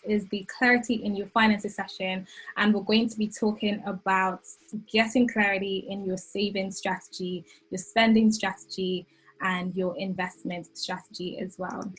is the Clarity in Your Finances session, and we're going to be talking about getting clarity in your saving strategy, your spending strategy, and your investment strategy as well.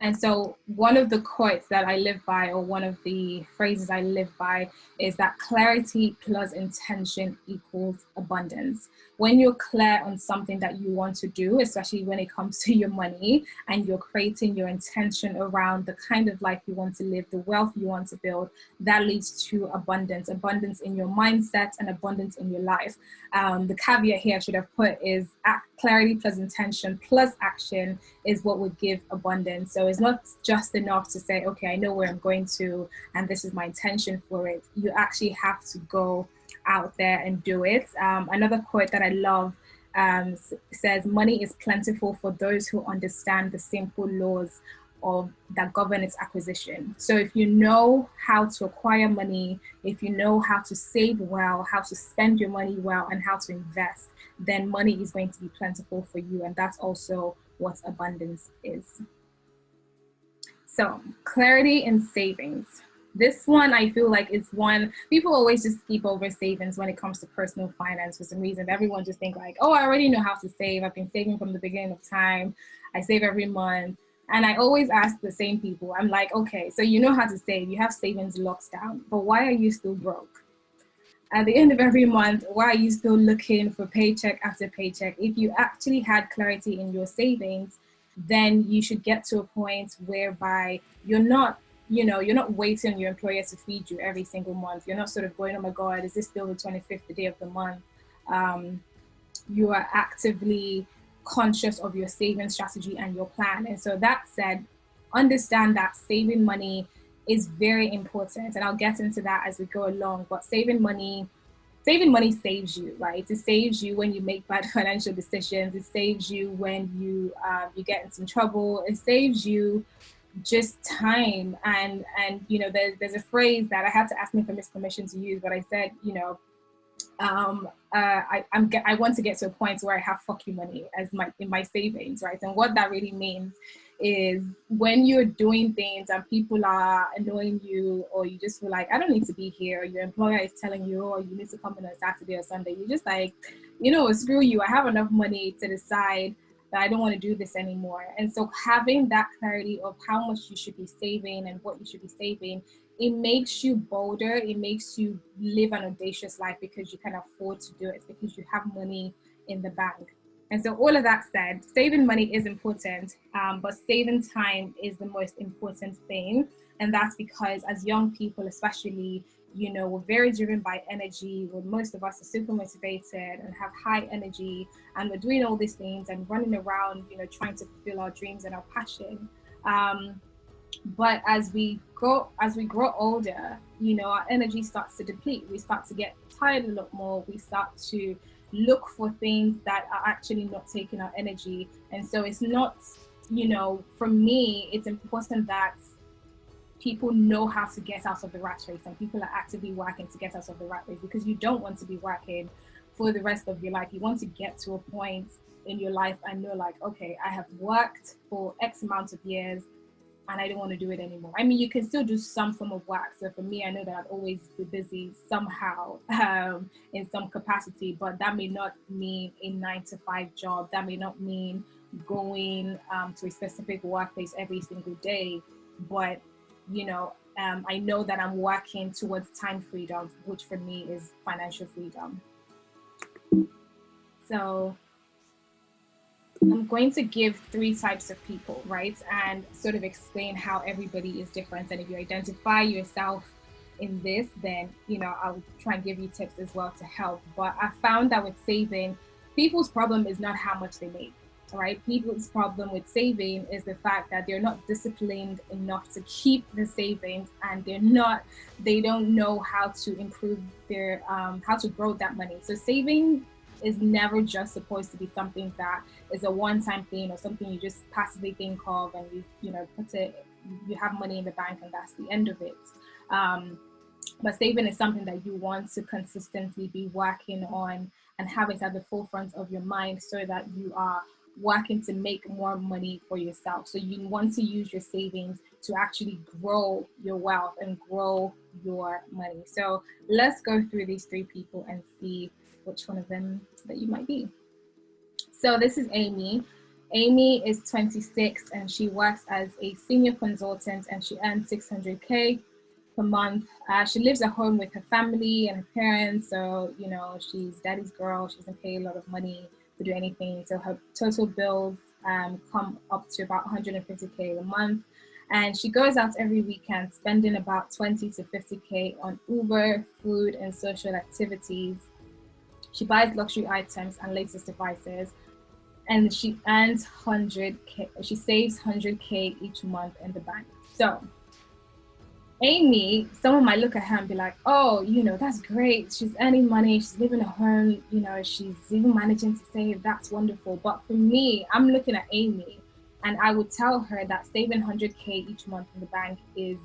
And so one of the quotes that I live by, or one of the phrases I live by, is that clarity plus intention equals abundance. When you're clear on something that you want to do, especially when it comes to your money, and you're creating your intention around the kind of life you want to live, the wealth you want to build, that leads to abundance in your mindset and abundance in your life. The caveat here I should have put is clarity plus intention plus action is what would give abundance. So it's not just enough to say, okay, I know where I'm going to, and this is my intention for it. You actually have to go out there and do it. Another quote that I love says, money is plentiful for those who understand the simple laws that govern its acquisition. So if you know how to acquire money, if you know how to save well, how to spend your money well, and how to invest, then money is going to be plentiful for you. And that's also what abundance is. So clarity in savings. This one, I feel like, is one people always just skip over savings when it comes to personal finance for some reason. Everyone just think like, oh, I already know how to save. I've been saving from the beginning of time. I save every month. And I always ask the same people, I'm like, okay, so you know how to save, you have savings locked down, but why are you still broke? At the end of every month, why are you still looking for paycheck after paycheck? If you actually had clarity in your savings, then you should get to a point whereby you're not waiting on your employer to feed you every single month. You're not sort of going, oh my God, is this still the 25th day of the month? You are actively conscious of your saving strategy and your plan. And so that said, understand that saving money is very important. And I'll get into that as we go along. But saving money saves you, right? It saves you when you make bad financial decisions. It saves you when you get in some trouble. It saves you just time. And there's a phrase that I had to ask me for permission to use, but I said, I want to get to a point where I have fuck you money in my savings, right? And what that really means is when you're doing things and people are annoying you, or you just feel like, I don't need to be here, or your employer is telling you, oh, you need to come in on Saturday or Sunday, you're just like, screw you, I have enough money to decide that I don't want to do this anymore. And so having that clarity of how much you should be saving and what you should be saving, it makes you bolder. It makes you live an audacious life because you can afford to do it, because you have money in the bank. And so all of that said, saving money is important, but saving time is the most important thing. And that's because as young people, especially, we're very driven by energy. Most of us are super motivated and have high energy, and we're doing all these things and running around, trying to fulfill our dreams and our passion. But as we grow older, our energy starts to deplete. We start to get tired a lot more. We start to look for things that are actually not taking our energy. And so it's not, for me, it's important that people know how to get out of the rat race, and people are actively working to get out of the rat race, because you don't want to be working for the rest of your life. You want to get to a point in your life and you're like, okay, I have worked for X amount of years and I don't want to do it anymore. I mean, you can still do some form of work. So for me, I know that I'd always be busy somehow in some capacity, but that may not mean a 9-to-5 job. That may not mean going to a specific workplace every single day. But, I know that I'm working towards time freedom, which for me is financial freedom. So I'm going to give 3 types of people, right? And sort of explain how everybody is different. And if you identify yourself in this, then, I'll try and give you tips as well to help. But I found that with saving, people's problem is not how much they make, right? People's problem with saving is the fact that they're not disciplined enough to keep the savings, and they don't know how to improve their, how to grow that money. So saving is never just supposed to be something that is a one-time thing or something you just passively think of and you have money in the bank and that's the end of it. But saving is something that you want to consistently be working on and have it at the forefront of your mind, so that you are working to make more money for yourself. So you want to use your savings to actually grow your wealth and grow your money. So let's go through these three people and see which one of them that you might be. So this is Amy. Amy is 26 and she works as a senior consultant and she earns 600K per month. She lives at home with her family and her parents. So, you know, she's daddy's girl. She doesn't pay a lot of money to do anything. So her total bills come up to about 150K a month. And she goes out every weekend, spending about 20 to 50K on Uber, food, and social activities. She buys luxury items and latest devices. And she earns 100K. She saves 100K each month in the bank. So Amy, someone might look at her and be like, oh, you know, that's great. She's earning money. She's living at home. You know, she's even managing to save. That's wonderful. But for me, I'm looking at Amy and I would tell her that saving 100K each month in the bank is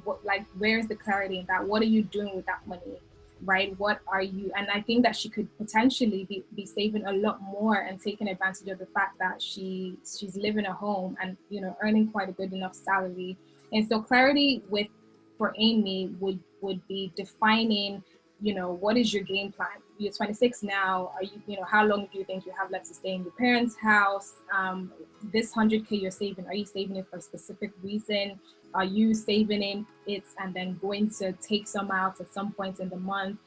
what, like, where's the clarity in that? What are you doing with that money? Right? What are you? And I think that she could potentially be saving a lot more and taking advantage of the fact that she's living at home and, you know, earning quite a good enough salary. And so clarity for Amy would be defining, you know, what is your game plan? You're 26 now. Are you know, how long do you think you have left to stay in your parents' house? This 100K you're saving, are you saving it for a specific reason? Are you saving it and then going to take some out at some point in the month?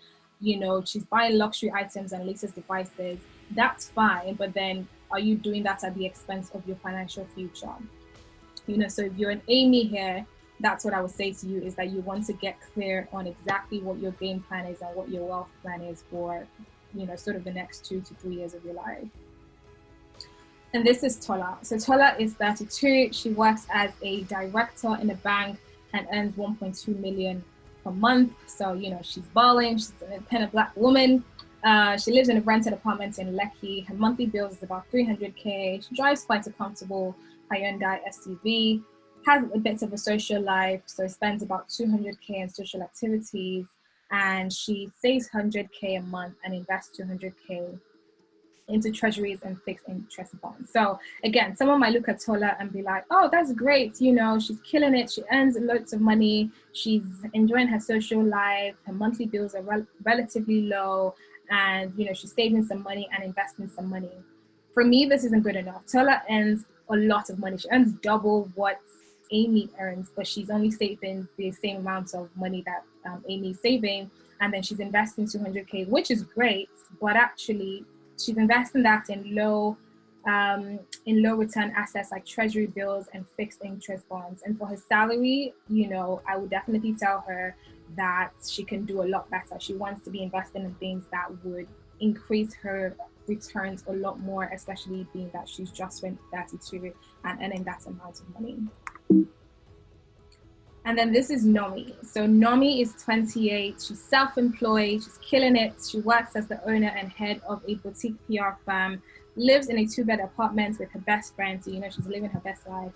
You know, she's buying luxury items and latest devices. That's fine, but then are you doing that at the expense of your financial future? You know, so if you're an Amy here, that's what I would say to you, is that you want to get clear on exactly what your game plan is and what your wealth plan is for, you know, sort of the next 2 to 3 years of your life. And this is Tola. So Tola is 32. She works as a director in a bank and earns 1.2 million per month. So, you know, she's balling. She's an independent Black woman. She lives in a rented apartment in Lekki. Her monthly bills is about 300K. She drives quite a comfortable Hyundai SUV, has a bit of a social life, so spends about 200K in social activities, and she saves 100K a month and invests 200K into treasuries and fixed interest bonds. So again, someone might look at Tola and be like, oh, that's great. You know, she's killing it. She earns loads of money. She's enjoying her social life. Her monthly bills are relatively low. And, you know, she's saving some money and investing some money. For me, this isn't good enough. Tola earns a lot of money. She earns double what Amy earns, but she's only saving the same amount of money that Amy's saving. And then she's investing 200K, which is great, but actually she's investing that in low return assets like treasury bills and fixed interest bonds. And for her salary, you know, I would definitely tell her that she can do a lot better. She wants to be investing in things that would increase her returns a lot more, especially being that she's just went 32 and earning that amount of money. And then this is Nomi. So Nomi is 28. She's self-employed. She's killing it. She works as the owner and head of a boutique PR firm, lives in a 2-bed apartment with her best friend. So, you know, she's living her best life.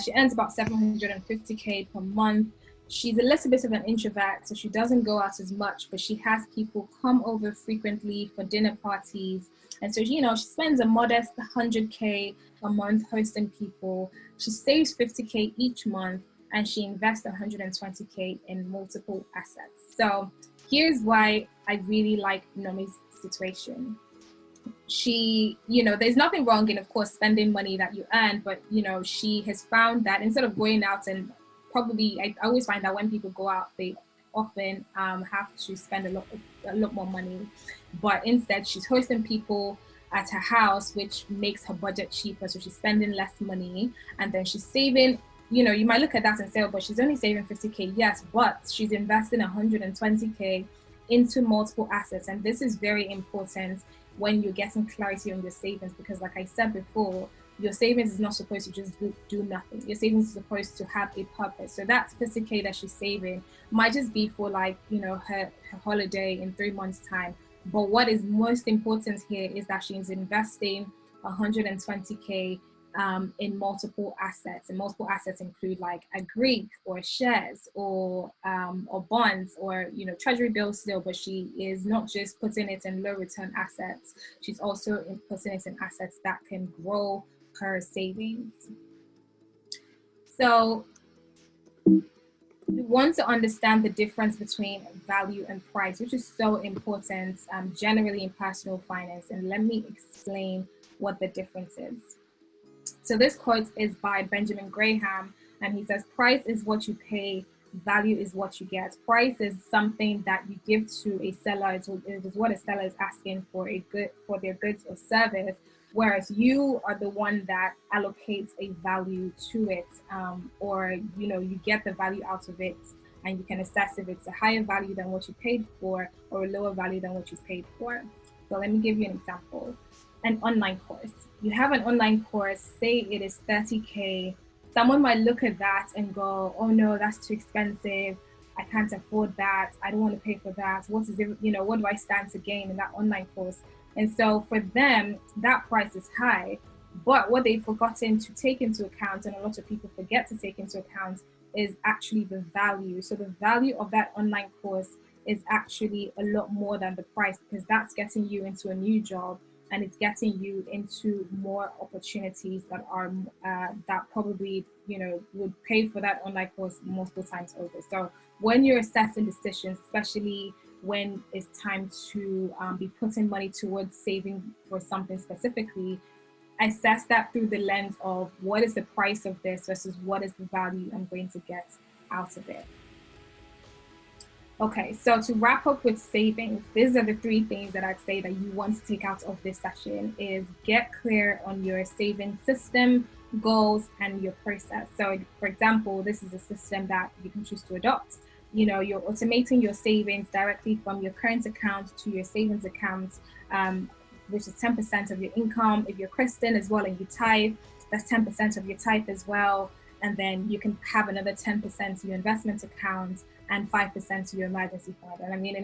She earns about 750K per month. She's a little bit of an introvert, so she doesn't go out as much, but she has people come over frequently for dinner parties. And so, you know, she spends a modest 100K a month hosting people. She saves 50K each month, and she invests 120K in multiple assets. So here's why I really like Nomi's situation. She, you know, there's nothing wrong in, of course, spending money that you earn, but, you know, she has found that instead of going out and probably, I always find that when people go out, they often have to spend a lot more money, but instead she's hosting people at her house, which makes her budget cheaper. So she's spending less money, and then she's saving. You know, you might look at that and say, oh, but she's only saving 50K. Yes, but she's investing 120K into multiple assets. And this is very important when you're getting clarity on your savings, because like I said before, your savings is not supposed to just do nothing. Your savings is supposed to have a purpose. So that 50K that she's saving might just be for, like, you know, her holiday in 3 months' time. But what is most important here is that she's investing 120K in multiple assets. And multiple assets include like a Greek or shares or bonds or, you know, treasury bills still, but she is not just putting it in low return assets. She's also putting it in assets that can grow her savings. So we want to understand the difference between value and price, which is so important generally in personal finance. And let me explain what the difference is. So this quote is by Benjamin Graham, and he says, price is what you pay, value is what you get. Price is something that you give to a seller. It is what a seller is asking for for their goods or service, whereas you are the one that allocates a value to it, or, you know, you get the value out of it, and you can assess if it's a higher value than what you paid for or a lower value than what you paid for. So let me give you an example. An online course. You have an online course, say it is 30K. Someone might look at that and go, oh no, that's too expensive. I can't afford that. I don't want to pay for that. What is it, you know, what do I stand to gain in that online course? And so for them, that price is high. But what they've forgotten to take into account, and a lot of people forget to take into account, is actually the value. So the value of that online course is actually a lot more than the price, because that's getting you into a new job, and it's getting you into more opportunities that are that probably, you know, would pay for that online course multiple times over. So when you're assessing decisions, especially when it's time to be putting money towards saving for something specifically, assess that through the lens of what is the price of this versus what is the value I'm going to get out of it. Okay, so to wrap up with savings, these are the three things that I'd say that you want to take out of this session: is get clear on your saving system, goals, and your process. So for example, this is a system that you can choose to adopt. You know, you're automating your savings directly from your current account to your savings account, which is 10% of your income. If you're Christian as well and you tithe, that's 10% of your tithe as well. And then you can have another 10% to your investment account and 5% to your emergency fund. And I mean,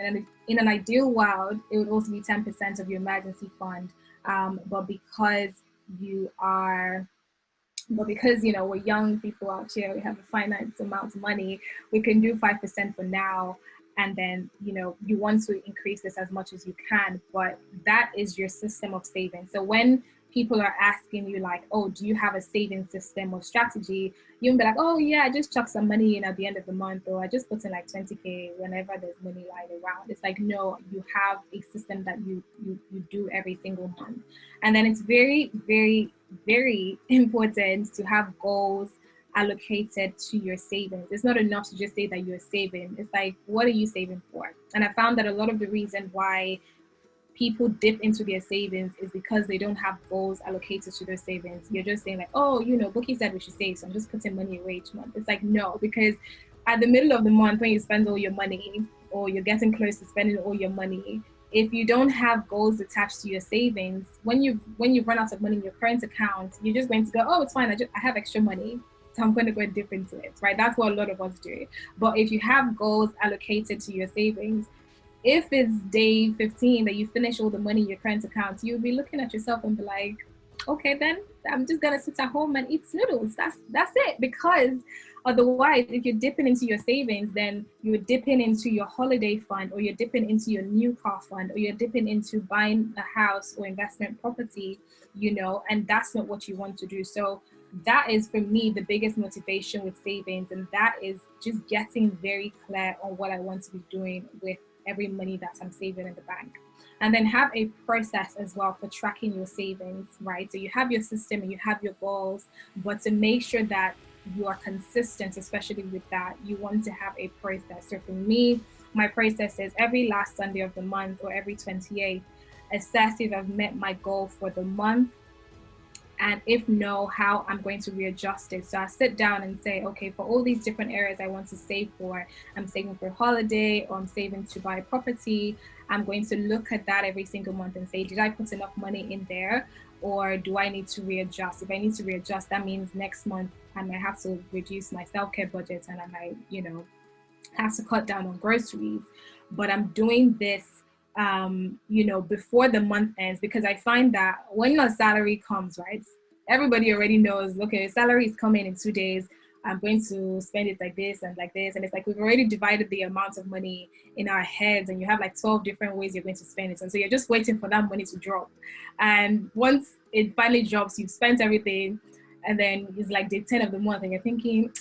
in an ideal world, it would also be 10% of your emergency fund. But because you know, we're young people out here, we have a finite amount of money, we can do 5% for now. And then, you know, you want to increase this as much as you can, but that is your system of saving. So when people are asking you like, oh, do you have a saving system or strategy? You can be like, oh yeah, I just chuck some money in at the end of the month, or I just put in like 20K whenever there's money lying around. It's like, no, you have a system that you do every single month. And then it's very, very, very important to have goals allocated to your savings. It's not enough to just say that you're saving. It's like, what are you saving for? And I found that a lot of the reason why people dip into their savings is because they don't have goals allocated to their savings. You're just saying like, oh, you know, Bukiie said we should save, so I'm just putting money away each month. It's like, no, because at the middle of the month when you spend all your money, or you're getting close to spending all your money, if you don't have goals attached to your savings, when you run out of money in your current account, you're just going to go, oh, it's fine, I have extra money, so I'm going to go and dip into it, right? That's what a lot of us do. But if you have goals allocated to your savings, if it's day 15 that you finish all the money in your current account, you'll be looking at yourself and be like, okay, then I'm just gonna sit at home and eat noodles. That's it. Because otherwise, if you're dipping into your savings, then you're dipping into your holiday fund, or you're dipping into your new car fund, or you're dipping into buying a house or investment property, you know, and that's not what you want to do. So that is, for me, the biggest motivation with savings, and that is just getting very clear on what I want to be doing with every money that I'm saving in the bank. And then have a process as well for tracking your savings, right? So you have your system and you have your goals, but to make sure that you are consistent, especially with that, you want to have a process. So for me, my process is every last Sunday of the month, or every 28th, assess if I've met my goal for the month, and if no, how I'm going to readjust it. So I sit down and say, okay, for all these different areas I want to save for, I'm saving for a holiday, or I'm saving to buy property, I'm going to look at that every single month and say, did I put enough money in there, or do I need to readjust? If I need to readjust, that means next month I might have to reduce my self-care budget, and I might, you know, have to cut down on groceries. But I'm doing this you know, before the month ends, because I find that when your salary comes, right, everybody already knows, okay, salary is coming in 2 days. I'm going to spend it like this and like this. And it's like we've already divided the amount of money in our heads, and you have like 12 different ways you're going to spend it. And so you're just waiting for that money to drop. And once it finally drops, you've spent everything. And then it's like day 10 of the month, and you're thinking,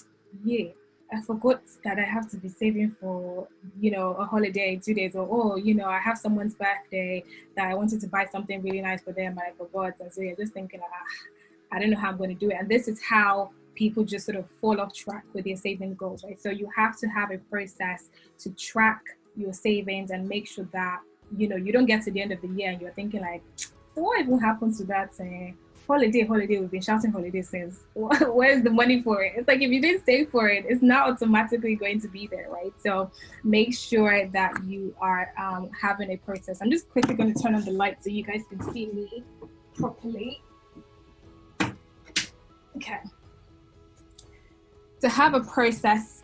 yeah, I forgot that I have to be saving for, a holiday in 2 days, or, I have someone's birthday that I wanted to buy something really nice for them, and I forgot. And so you're just thinking, I don't know how I'm going to do it. And this is how people just sort of fall off track with their saving goals, right? So you have to have a process to track your savings and make sure that, you don't get to the end of the year and you're thinking like, what even happened to that holiday? We've been shouting holiday since. Where's the money for it? It's like, if you didn't save for it, it's not automatically going to be there, right? So make sure that you are having a process. I'm just quickly going to turn on the light so you guys can see me properly. Okay. To have a process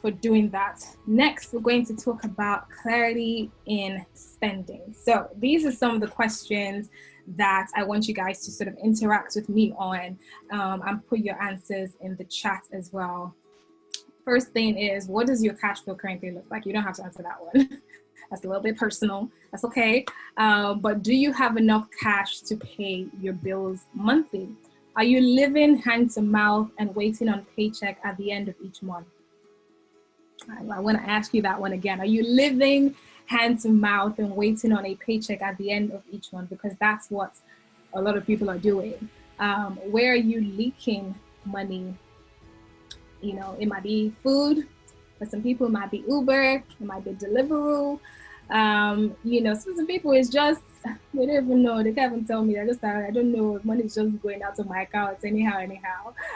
for doing that. Next, we're going to talk about clarity in spending. So these are some of the questions that I want you guys to sort of interact with me on, and put your answers in the chat as well. First thing is, what does your cash flow currently look like? You don't have to answer that one. That's a little bit personal. That's okay. But do you have enough cash to pay your bills monthly? Are you living hand to mouth and waiting on paycheck at the end of each month? I want to ask you that one again. Are you living hand to mouth and waiting on a paycheck at the end of each month? Because that's what a lot of people are doing. Where are you leaking money? It might be food. For some people, it might be Uber. It might be Deliveroo. Some people, it's just, they don't even know. They can't even tell me. I don't know. Money is just going out of my accounts anyhow.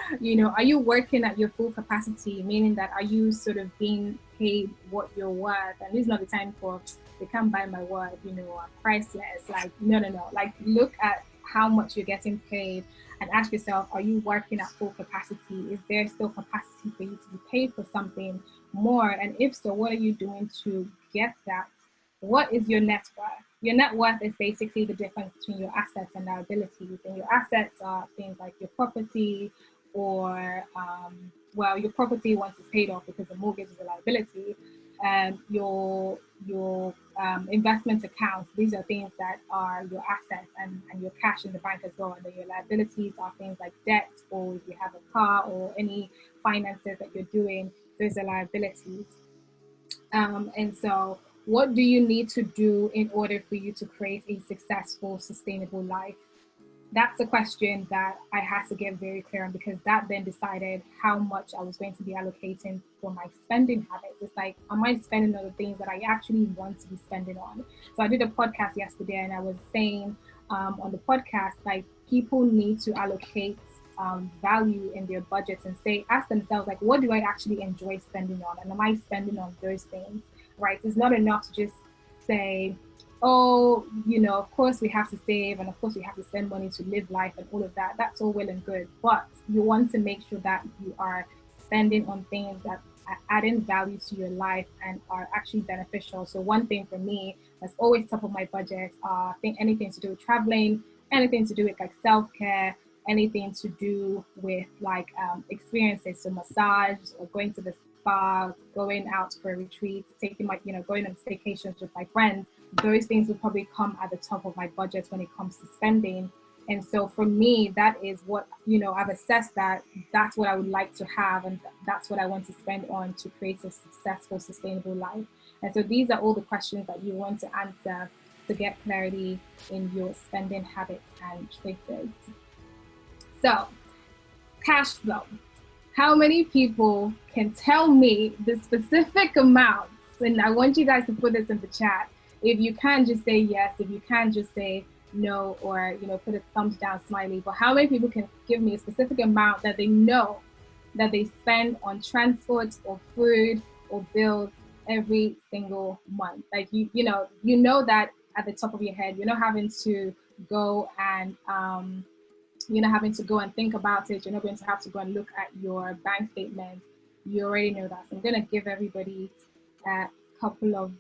Are you working at your full capacity? Meaning that, are you sort of being paid what you're worth? And this is not the time for, they can't buy my word, I'm priceless. Like, no. Like, look at how much you're getting paid and ask yourself, are you working at full capacity? Is there still capacity for you to be paid for something more? And if so, what are you doing to get that? What is your net worth? Your net worth is basically the difference between your assets and liabilities. And your assets are things like your property, or, your property once it's paid off, because the mortgage is a liability. And your investment accounts, these are things that are your assets, and your cash in the bank as well. And then your liabilities are things like debt, or if you have a car or any finances that you're doing, those are liabilities. And so, what do you need to do in order for you to create a successful, sustainable life? That's a question that I had to get very clear on, because that then decided how much I was going to be allocating for my spending habits. It's like, am I spending on the things that I actually want to be spending on? So I did a podcast yesterday, and I was saying on the podcast, like, people need to allocate value in their budgets and ask themselves, like, what do I actually enjoy spending on? And am I spending on those things? Right? It's not enough to just say, oh, of course we have to save, and of course we have to spend money to live life and all of that. That's all well and good. But you want to make sure that you are spending on things that are adding value to your life and are actually beneficial. So one thing for me that's always top of my budget, anything to do with traveling, anything to do with like self-care, anything to do with like experiences, so massage, or going to the spa, going out for a retreat, going on vacations with my friends. Those things will probably come at the top of my budget when it comes to spending. And so for me, that is what, I've assessed that that's what I would like to have, and that's what I want to spend on to create a successful, sustainable life. And so these are all the questions that you want to answer to get clarity in your spending habits and choices. So, cash flow. How many people can tell me the specific amounts? And I want you guys to put this in the chat. If you can, just say yes. If you can, just say no, or put a thumbs down smiley. But how many people can give me a specific amount that they know that they spend on transport or food or bills every single month? Like you know that at the top of your head. You're not having to go and think about it. You're not going to have to go and look at your bank statement. You already know that. So I'm going to give everybody a couple of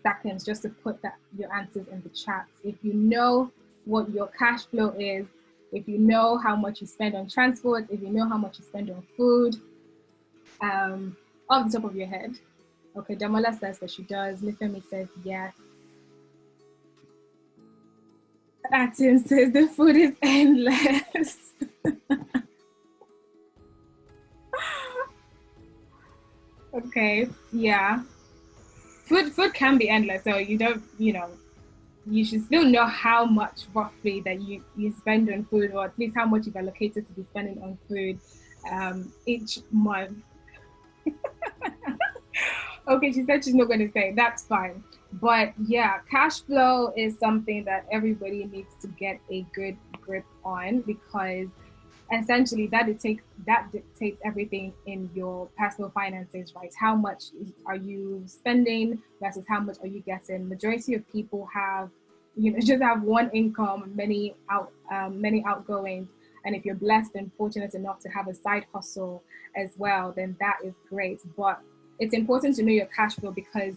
seconds just to put your answers in the chat. If you know what your cash flow is if you know how much you spend on transport, if you know how much you spend on food, off the top of your head. Okay, Damola says that she does. Nifemi says yes. Atin says the food is endless. Okay, yeah. Food can be endless, so you don't, you should still know how much roughly that you spend on food, or at least how much you've allocated to be spending on food each month. Okay, she said she's not going to say. That's fine. But yeah, cash flow is something that everybody needs to get a good grip on, because essentially that dictates everything in your personal finances, right? How much are you spending versus how much are you getting? Majority of people have, just have one income, many outgoings. And if you're blessed and fortunate enough to have a side hustle as well, then that is great. But it's important to know your cash flow, because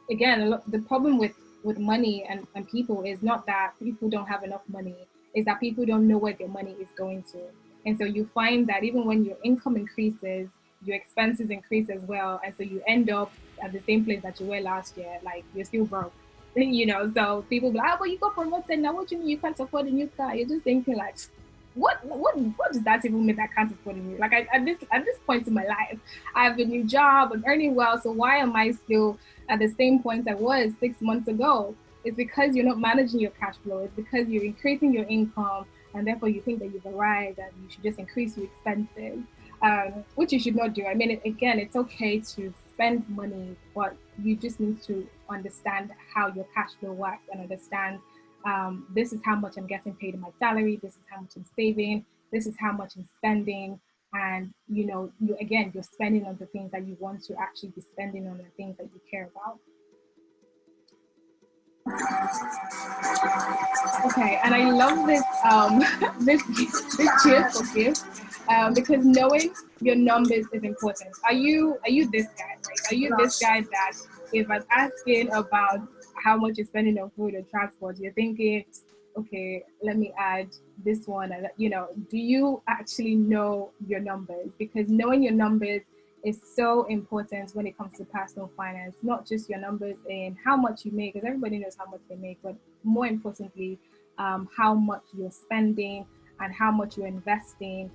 again, the problem with money and people is not that people don't have enough money, is that people don't know where their money is going to. And so you find that even when your income increases, your expenses increase as well. And so you end up at the same place that you were last year, like you're still broke. So people be like, oh, but you got promoted now. What do you mean you can't afford a new car? You're just thinking like, what does that even mean that I can't afford a new? Like at this point in my life, I have a new job, I'm earning well. So why am I still at the same point I was 6 months ago? It's because you're not managing your cash flow. It's because you're increasing your income, and therefore you think that you've arrived and you should just increase your expenses, which you should not do. I mean, again, it's okay to spend money, but you just need to understand how your cash flow works and understand, this is how much I'm getting paid in my salary, this is how much I'm saving, this is how much I'm spending. And you're spending on the things that you want to actually be spending on, the things that you care about. Okay, and I love this this gift because knowing your numbers is important. Are you this guy? Right? Are you this guy that if I'm asking about how much you're spending on food or transport, you're thinking, okay, let me add this one, and do you actually know your numbers? Because knowing your numbers is so important when it comes to personal finance, not just your numbers in how much you make, because everybody knows how much they make, but more importantly, how much you're spending and how much you're investing.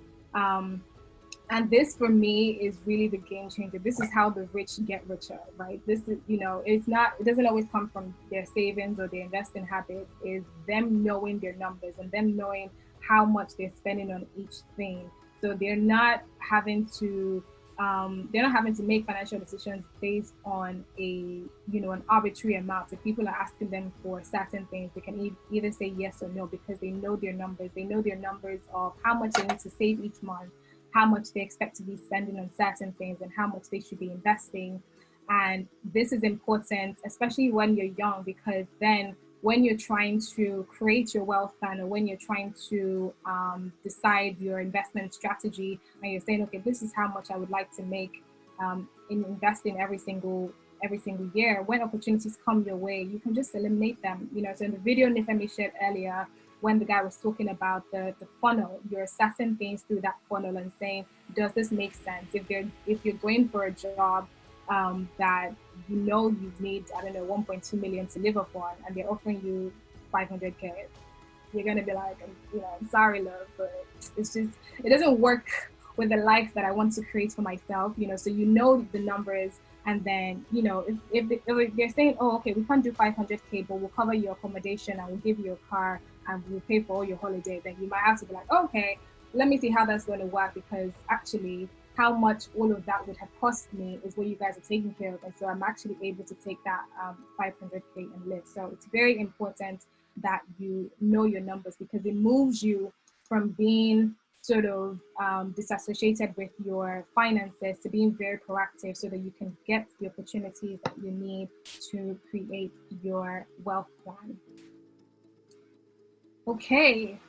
And this for me is really the game changer. This is how the rich get richer, right? This is, it doesn't always come from their savings or their investing habits. Is them knowing their numbers and them knowing how much they're spending on each thing. So they're not having to make financial decisions based on an arbitrary amount. If people are asking them for certain things, they can either say yes or no, because they know their numbers. They know their numbers of how much they need to save each month, how much they expect to be spending on certain things, and how much they should be investing. And this is important, especially when you're young, because then when you're trying to create your wealth plan, or when you're trying to decide your investment strategy, and you're saying, okay, this is how much I would like to make in investing every single year, when opportunities come your way, you can just eliminate them. So in the video Nifemi shared earlier, when the guy was talking about the funnel, you're assessing things through that funnel and saying, does this make sense? If you're going for a job that you need, I don't know, 1.2 million to live upon, and they're offering you 500K, you're gonna be like, I'm sorry, love, but it's just, it doesn't work with the life that I want to create for myself. So the numbers, and then if they're saying, oh, okay, we can't do 500K, but we'll cover your accommodation and we'll give you a car and we'll pay for all your holidays, then you might have to be like, okay, let me see how that's going to work, because actually how much all of that would have cost me is what you guys are taking care of. And so I'm actually able to take that 500K and live. So it's very important that you know your numbers, because it moves you from being sort of disassociated with your finances to being very proactive, so that you can get the opportunities that you need to create your wealth plan. Okay,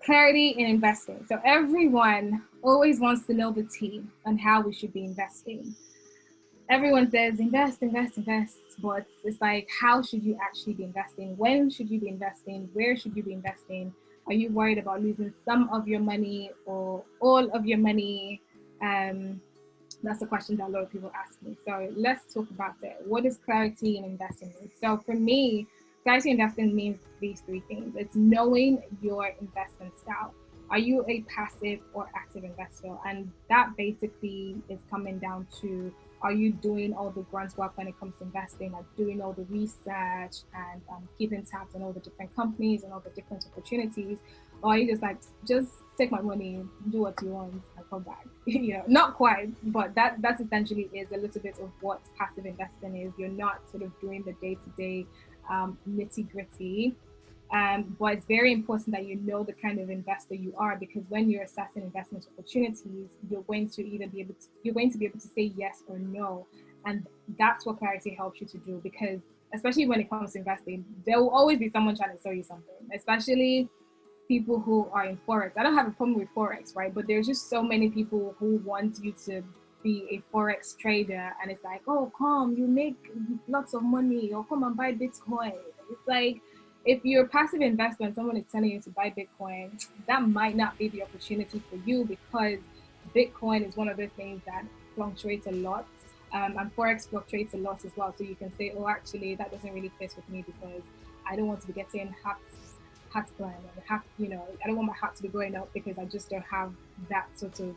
clarity in investing. So everyone always wants to know the tea on how we should be investing. Everyone says invest, but it's like, how should you actually be investing? When should you be investing? Where should you be investing? Are you worried about losing some of your money or all of your money? That's a question that a lot of people ask me. So let's talk about it. What is clarity in investing mean? So for me, clarity in investing means these three things. It's knowing your investment style. Are you a passive or active investor? And that basically is coming down to, are you doing all the grunt work when it comes to investing, like doing all the research and keeping tabs on all the different companies and all the different opportunities? Or are you just like, just take my money, do what you want, and come back? Not quite, but that essentially is a little bit of what passive investing is. You're not sort of doing the day-to-day nitty gritty. But it's very important that you know the kind of investor you are, because when you're assessing investment opportunities, you're going to be able to say yes or no, and that's what clarity helps you to do. Because especially when it comes to investing, there will always be someone trying to sell you something, especially people who are in forex. I don't have a problem with forex, right? But there's just so many people who want you to be a forex trader, and it's like, oh, come, you make lots of money, or come and buy Bitcoin. It's like, if you're a passive investor and someone is telling you to buy Bitcoin, that might not be the opportunity for you, because Bitcoin is one of those things that fluctuates a lot. And forex fluctuates a lot as well. So you can say, oh, actually, that doesn't really fit with me, because I don't want to be getting hat plan and I don't want my hat to be going up, because I just don't have that sort of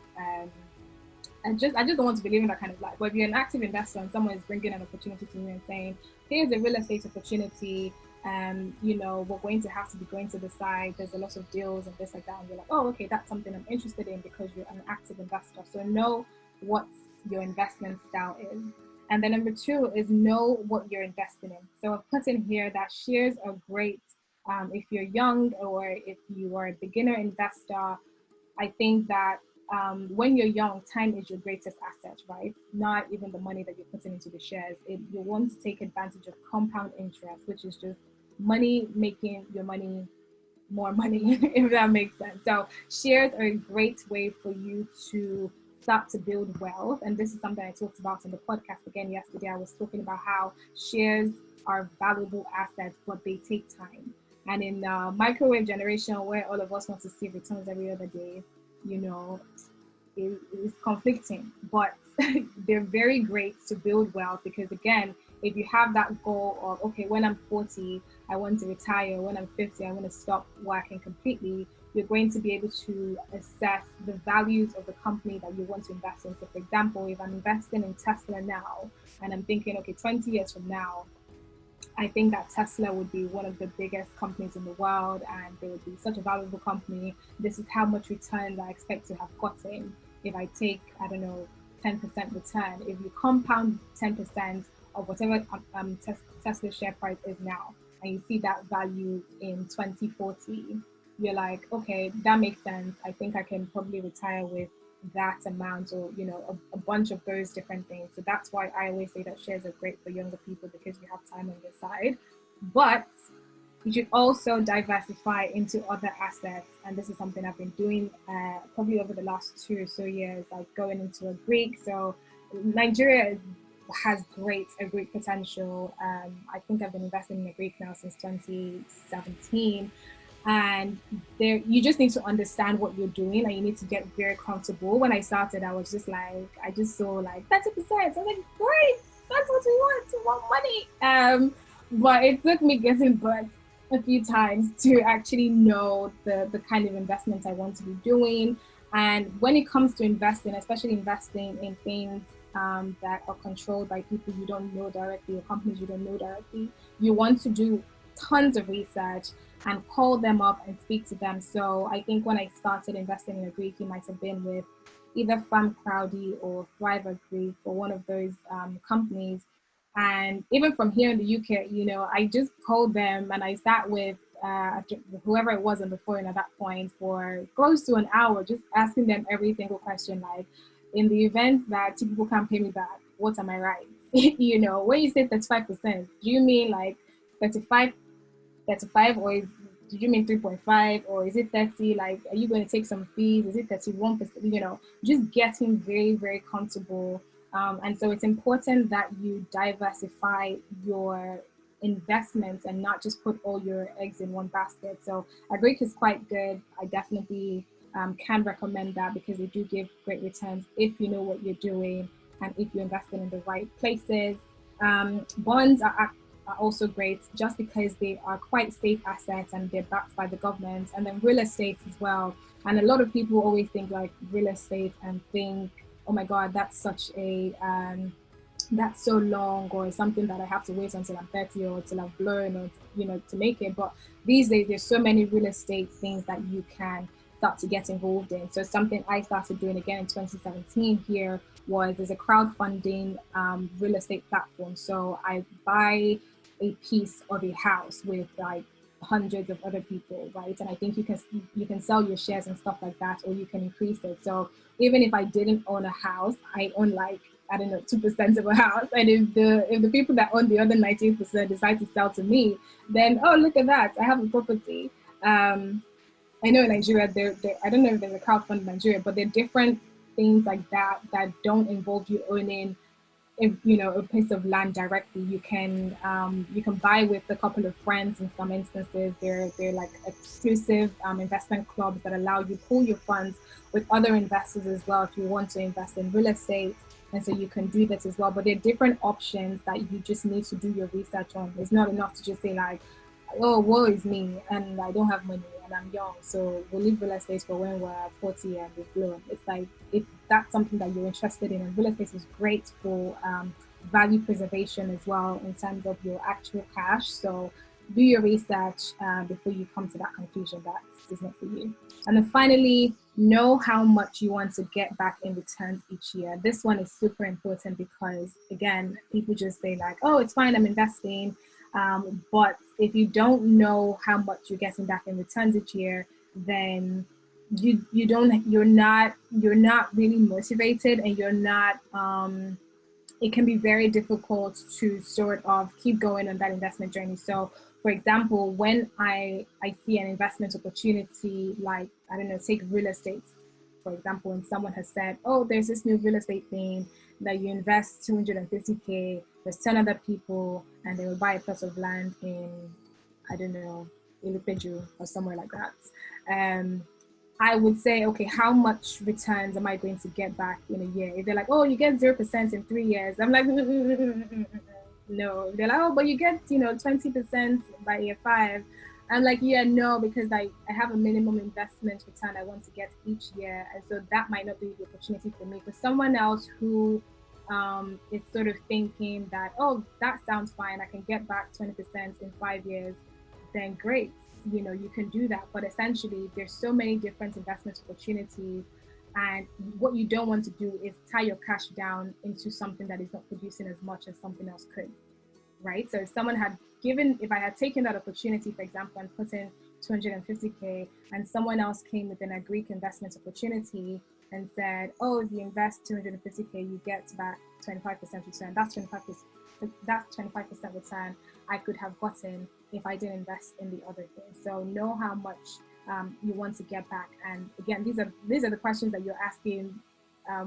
I just don't want to be living that kind of life. But if you're an active investor and someone is bringing an opportunity to you and saying, here's a real estate opportunity, we're going to have to be going to the side, there's a lot of deals and this like that, and you're like, oh, okay, that's something I'm interested in, because you're an active investor. So know what your investment style is. And then number two is know what you're investing in. So I've put in here that shares are great if you're young, or if you are a beginner investor. I think that when you're young, time is your greatest asset, right? Not even the money that you're putting into the shares. You want to take advantage of compound interest, which is just money making your money more money, if that makes sense. So shares are a great way for you to start to build wealth. And this is something I talked about in the podcast again yesterday. I was talking about how shares are valuable assets, but they take time. And in microwave generation, where all of us want to see returns every other day, it's conflicting, but they're very great to build wealth. Because again, if you have that goal of, okay, when I'm 40, I want to retire, when I'm 50, I want to stop working completely, you're going to be able to assess the values of the company that you want to invest in. So for example, if I'm investing in Tesla now, and I'm thinking, okay, 20 years from now, I think that Tesla would be one of the biggest companies in the world, and they would be such a valuable company. This is how much returns I expect to have gotten if I take, I don't know, 10% return. If you compound 10% of whatever Tesla share price is now, and you see that value in 2040, you're like, okay, that makes sense. I think I can probably retire with that amount, or a bunch of those different things. So that's why I always say that shares are great for younger people, because you have time on your side. But you should also diversify into other assets, and this is something I've been doing probably over the last 2 or so years, like going into a Greek. So Nigeria has a great potential. I think I've been investing in a Greek now since 2017. And there, you just need to understand what you're doing, and you need to get very comfortable. When I started, I was just like, I just saw like 30%. I'm like, great, that's what we want money. But it took me getting burnt a few times to actually know the kind of investments I want to be doing. And when it comes to investing, especially investing in things that are controlled by people you don't know directly, or companies you don't know directly, you want to do tons of research and call them up and speak to them. So I think when I started investing in a Greek, it might have been with either Farm Crowdy or Thriver Greek, or one of those companies. And even from here in the UK, I just called them and I sat with whoever it was on the phone at that point for close to an hour, just asking them every single question, like, in the event that two people can't pay me back, what am I right? When you say 35%, do you mean like 35, or did you mean 3.5, or is it 30? Like, are you going to take some fees? Is it 31%? Just getting very, very comfortable. And so it's important that you diversify your investments and not just put all your eggs in one basket. So Agric is quite good. I definitely can recommend that because they do give great returns if you know what you're doing and if you're investing in the right places. Bonds are also great just because they are quite safe assets and they're backed by the government. And then real estate as well. And a lot of people always think like real estate and think, oh my God, that's such a that's so long, or something that I have to wait until I'm 30 or till I've blown, or to make it. But these days there's so many real estate things that you can start to get involved in. So something I started doing again in 2017 here was there's a crowdfunding real estate platform. So I buy a piece of a house with like hundreds of other people, right? And I think you can sell your shares and stuff like that, or you can increase it. So even if I didn't own a house, I own like, I don't know, 2% of a house. And if the people that own the other 19% decide to sell to me, then, oh, look at that, I have a property. I know in Nigeria, I don't know if there's a crowdfund in Nigeria, but there are different things like that that don't involve you owning a piece of land directly. You can buy with a couple of friends. In some instances, they're like exclusive investment clubs that allow you pull your funds with other investors as well if you want to invest in real estate. And so you can do that as well. But there are different options that you just need to do your research on. It's not enough to just say like, oh, woe is me and I don't have money and I'm young, so we'll leave real estate for when we're 40 and we've blown. It's like, if that's something that you're interested in, and real estate is great for value preservation as well in terms of your actual cash. So do your research before you come to that conclusion that this is not for you. And then finally, know how much you want to get back in returns each year. This one is super important because, again, people just say like, oh, it's fine, I'm investing. But if you don't know how much you're getting back in returns each year, then you're not really motivated, and you're not it can be very difficult to sort of keep going on that investment journey. So for example, when I see an investment opportunity, like, I don't know, take real estate, for example, and someone has said, oh, there's this new real estate thing that you invest 250K, there's 10 other people, and they will buy a plot of land in, I don't know, Ilupeju or somewhere like that. I would say, okay, how much returns am I going to get back in a year? If they're like, oh, you get 0% in 3 years, I'm like, no. They're like, oh, but you get, 20% by year 5. I'm like, yeah, no, because I have a minimum investment return I want to get each year. And so that might not be the opportunity for me. For someone else who is sort of thinking that, oh, that sounds fine, I can get back 20% in 5 years, then great. You can do that. But essentially, there's so many different investment opportunities. And what you don't want to do is tie your cash down into something that is not producing as much as something else could, right? So if I had taken that opportunity, for example, and put in 250K, and someone else came with an Greek investment opportunity and said, oh, if you invest 250K, you get back 25% return. That's 25% return I could have gotten if I didn't invest in the other thing. So know how much you want to get back. And again, these are the questions that you're asking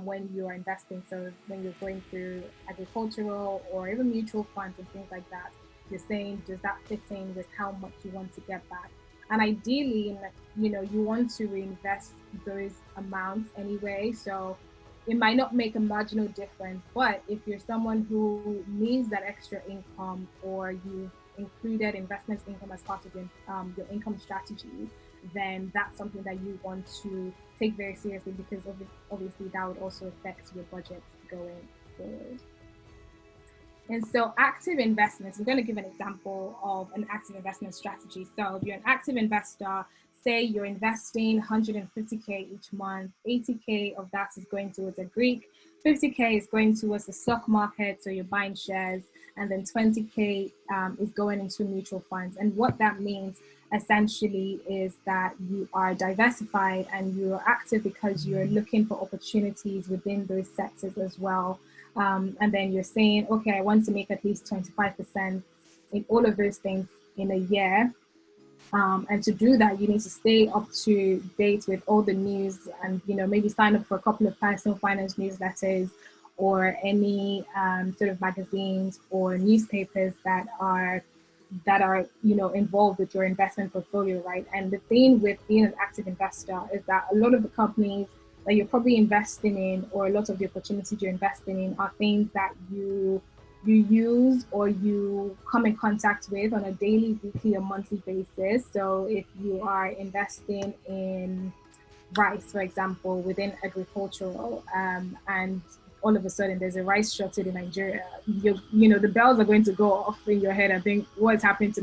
when you are investing. So when you're going through agricultural or even mutual funds and things like that, you're saying, does that fit in with how much you want to get back? And ideally, you want to reinvest those amounts anyway. So it might not make a marginal difference, but if you're someone who needs that extra income, or you included investment income as part of your income strategy, then that's something that you want to take very seriously, because obviously that would also affect your budget going forward. And so active investments, I'm going to give an example of an active investment strategy. So if you're an active investor, say you're investing 150K each month, 80K of that is going towards a Greek, 50K is going towards the stock market, so you're buying shares, and then 20K is going into mutual funds. And what that means essentially is that you are diversified and you're active because you're looking for opportunities within those sectors as well. And then you're saying, okay, I want to make at least 25% in all of those things in a year. And to do that, you need to stay up to date with all the news, and maybe sign up for a couple of personal finance newsletters, or any sort of magazines or newspapers that are that are, involved with your investment portfolio, right? And the thing with being an active investor is that a lot of the companies that you're probably investing in, or a lot of the opportunities you're investing in, are things that you use or you come in contact with on a daily, weekly, or monthly basis. So if you are investing in rice, for example, within agricultural, and all of a sudden there's a rice shortage in Nigeria, the bells are going to go off in your head and think, what's going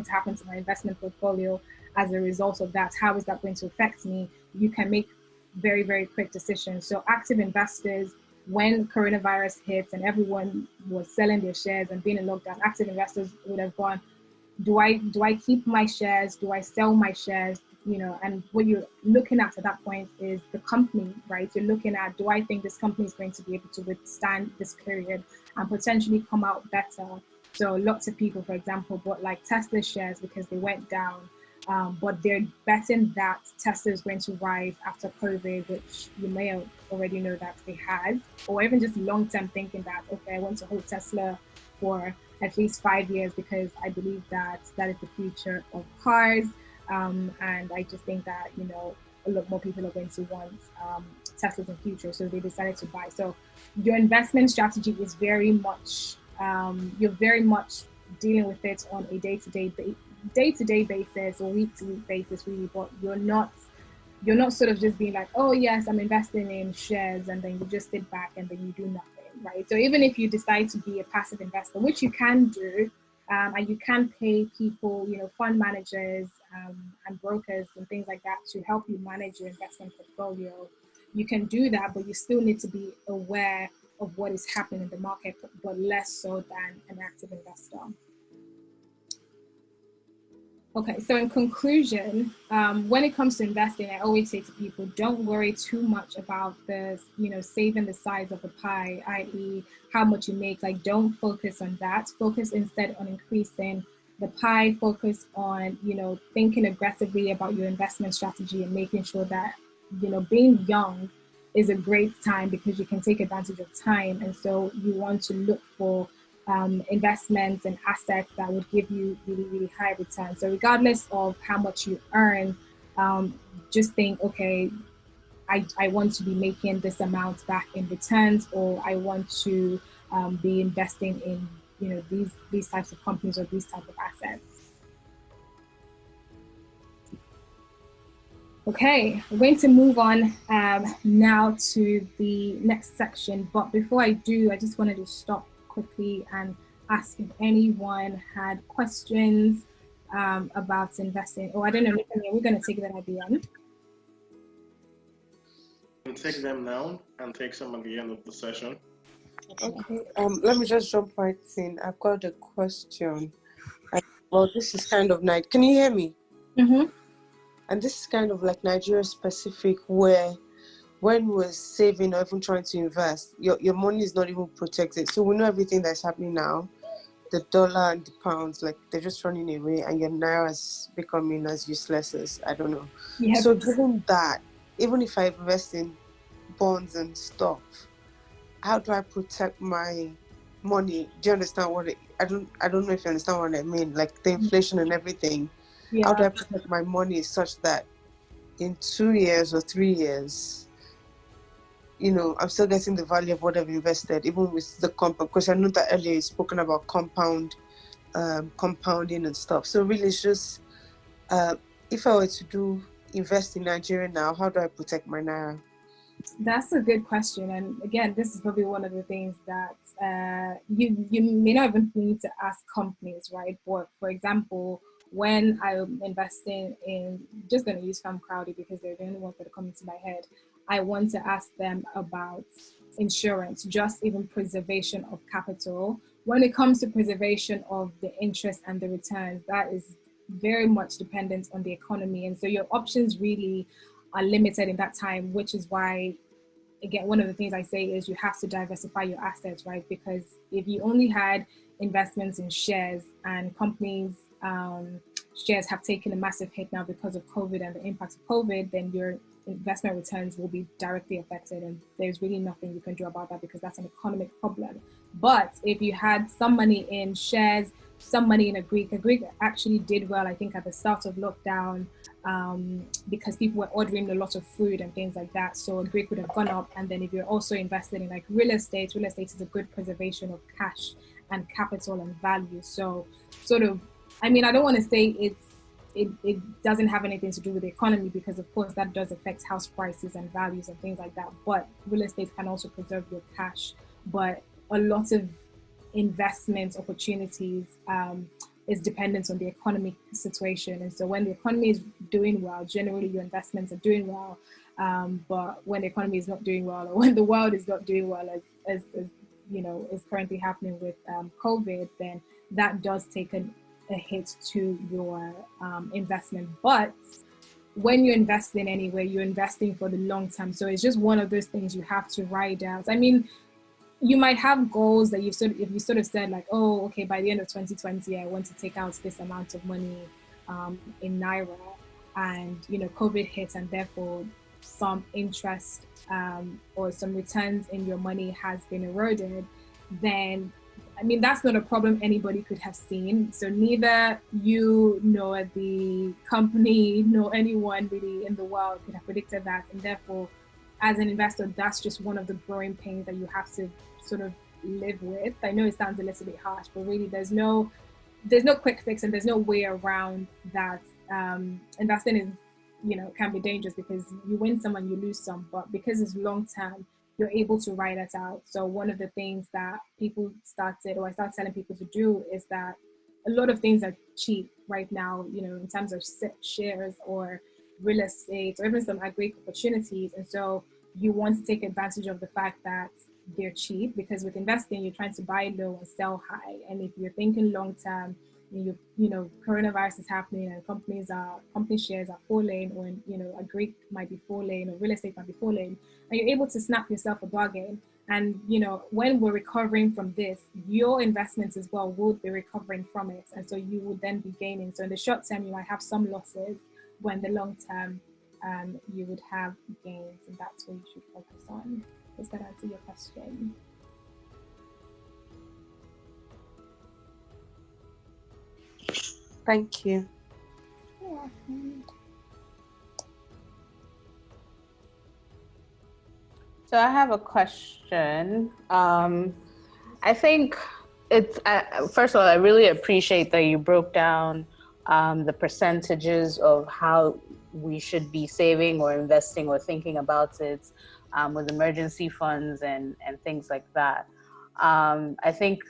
to happen to my investment portfolio as a result of that? How is that going to affect me? You can make very, very quick decisions. So active investors, when coronavirus hits and everyone was selling their shares and being in lockdown, active investors would have gone, do I keep my shares? Do I sell my shares? And what you're looking at that point is the company, right? You're looking at, do I think this company is going to be able to withstand this period and potentially come out better? So lots of people, for example, bought like Tesla shares because they went down, but they're betting that Tesla is going to rise after COVID, which you may already know that they had, or even just long-term thinking that, okay, I want to hold Tesla for at least 5 years because I believe that is the future of cars. And I just think that, a lot more people are going to want Teslas in the future. So they decided to buy. So your investment strategy is very much, you're very much dealing with it on a day-to-day basis or week-to-week basis, really. But you're not sort of just being like, oh yes, I'm investing in shares, and then you just sit back and then you do nothing, right? So even if you decide to be a passive investor, which you can do, and you can pay people, fund managers and brokers and things like that to help you manage your investment portfolio, you can do that, but you still need to be aware of what is happening in the market, but less so than an active investor. Okay, so in conclusion, when it comes to investing, I always say to people, don't worry too much about the, saving the size of the pie, i.e. how much you make. Like, don't focus on that. Focus instead on increasing the pie. Focus on, thinking aggressively about your investment strategy and making sure that, being young is a great time because you can take advantage of time. And so you want to look for investments and assets that would give you really, really high returns. So regardless of how much you earn, just think, okay, I want to be making this amount back in returns, or I want to be investing in, these types of companies or these types of assets. Okay, we're going to move on now to the next section. But before I do, I just wanted to stop quickly and ask if anyone had questions about investing. Oh, I don't know, we're going to take that idea on. We'll take them now and take some at the end of the session. Okay, let me just jump right in. I've got a question. Well, this is kind of nice. Can you hear me? Mm-hmm. And this is kind of like Nigeria specific, where when we're saving or even trying to invest, your money is not even protected. So we know everything that's happening now. The dollar and the pounds, like they're just running away, and your naira is becoming as useless as, I don't know. Yep. So given that, even if I invest in bonds and stuff, how do I protect my money? Do you understand what I don't know if you understand what I mean, like the inflation and everything. Yeah. How do I protect my money such that in 2 years or 3 years, I'm still getting the value of what I've invested, even with the compound? Because I know that earlier you've spoken about compounding and stuff. So really, it's just if I were to invest in Nigeria now, how do I protect my naira? That's a good question, and again, this is probably one of the things that you may not even need to ask companies, right? But for example, when I'm investing in, just going to use Farm Crowdy because they're the only ones that are coming to my head, I want to ask them about insurance, just even preservation of capital. When it comes to preservation of the interest and the returns, that is very much dependent on the economy, and so your options really are limited in that time, which is why, again, one of the things I say is you have to diversify your assets, right? Because if you only had investments in shares, and companies' shares have taken a massive hit now because of COVID and the impact of COVID, then your investment returns will be directly affected, and there's really nothing you can do about that because that's an economic problem. But if you had some money in shares, some money in a Greek. A Greek actually did well, I think, at the start of lockdown, because people were ordering a lot of food and things like that. So a Greek would have gone up. And then if you're also invested in like real estate is a good preservation of cash and capital and value. So sort of, I mean, I don't want to say it doesn't have anything to do with the economy, because of course that does affect house prices and values and things like that. But real estate can also preserve your cash. But a lot of investment opportunities is dependent on the economic situation. And so when the economy is doing well, generally your investments are doing well. But when the economy is not doing well, or when the world is not doing well, as you know, is currently happening with COVID, then that does take a hit to your investment. But when you're investing anyway, you're investing for the long term. So it's just one of those things you have to ride out. I mean, you might have goals that if you sort of said like, oh, okay, by the end of 2020, I want to take out this amount of money in Naira, and, you know, COVID hits, and therefore some interest or some returns in your money has been eroded, then, I mean, that's not a problem anybody could have seen. So neither you nor the company nor anyone really in the world could have predicted that. And therefore, as an investor, that's just one of the growing pains that you have to sort of live with. I know it sounds a little bit harsh, but really there's no quick fix, and there's no way around that. Investing is, you know, can be dangerous, because you win some and you lose some, but because it's long term, you're able to ride it out. So one of the things that I started telling people to do is that a lot of things are cheap right now, you know, in terms of shares or real estate or even some agri opportunities. And so you want to take advantage of the fact that they're cheap, because with investing, you're trying to buy low and sell high. And if you're thinking long term, you know, coronavirus is happening and company shares are falling, or, you know, agri might be falling, or real estate might be falling, and you're able to snap yourself a bargain. And, you know, when we're recovering from this, your investments as well will be recovering from it. And so you would then be gaining. So in the short term, you might have some losses, when the long term, you would have gains, and that's what you should focus on. Does that answer your question? Thank you. Yeah. So I have a question. I think it's, first of all, I really appreciate that you broke down the percentages of how we should be saving or investing or thinking about it with emergency funds and things like that. I think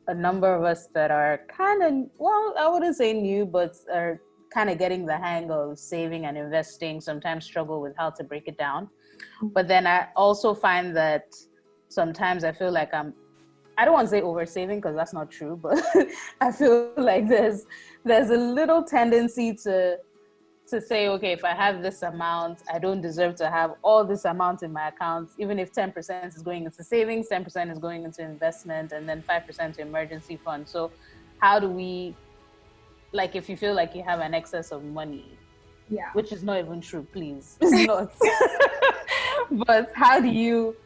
a number of us that are kind of, well, I wouldn't say new, but are kind of getting the hang of saving and investing sometimes struggle with how to break it down. But then I also find that sometimes I feel like I don't want to say over saving, because that's not true, but I feel like there's a little tendency to say, okay, if I have this amount, I don't deserve to have all this amount in my account, even if 10% is going into savings, 10% is going into investment, and then 5% to emergency fund. So how do we, like, if you feel like you have an excess of money, Yeah, which is not even true, please, it's not. But how do you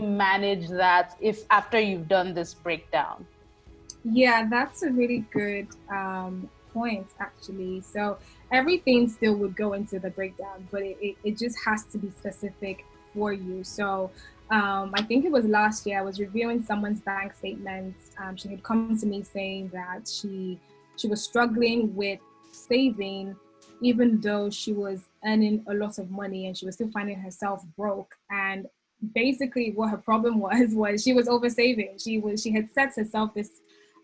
manage that if after you've done this breakdown? yeah, that's a really good point, actually. So everything still would go into the breakdown, but it just has to be specific for you. So I think it was last year, I was reviewing someone's bank statements. She had come to me saying that she was struggling with saving, even though she was earning a lot of money, and she was still finding herself broke. And basically what her problem was she was over saving. She had set herself this,